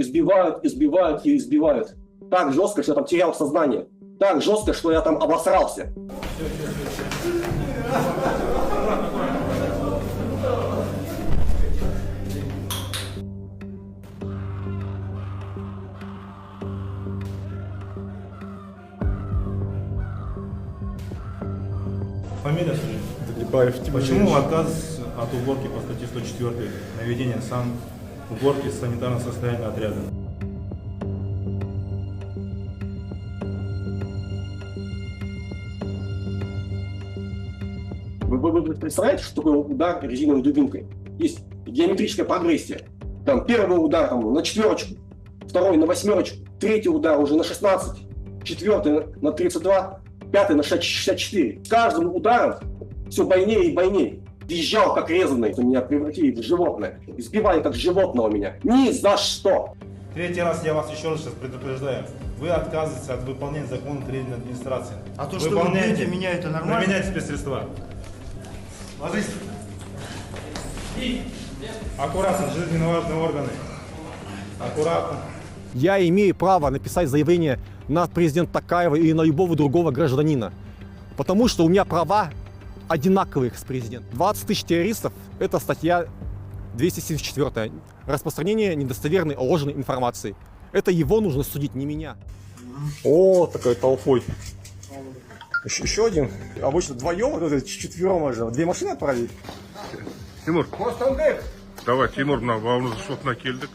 избивают, избивают и избивают. Так жестко, что я там терял сознание. Так жестко, что я там обосрался. Фамилия, скажи. Почему отказ от уборки по статье 104 наведение уборки санитарного состояния отряда? Вы представляете, что такое удар резиновой дубинкой? Есть геометрическая прогрессия. Там первый удар там, на 4, второй на 8, третий удар уже на 16, четвертый на 32, пятый на 64. С каждым ударом все больнее и больнее. Визжал как резанный. Меня превратили в животное. Избивали как животного меня. Ни за что. Третий раз я вас еще раз сейчас предупреждаю. Вы отказываетесь от выполнения закона требований администрации. А то, что вы бьете меня, это нормально? Применяйте спецсредства. Ложись. Аккуратно, жизненно важные органы. Аккуратно. Я имею право написать заявление на президента Токаева или на любого другого гражданина. Потому что у меня права одинаковые с президентом. 20 тысяч террористов – это статья 274. Распространение недостоверной, ложной информации. Это его нужно судить, не меня. О, такой толпой. Еще один. Обычно вдвоем, четвером можно. 2 машины отправить. Тимур, давай, Тимур, на волну зашел на кельдик.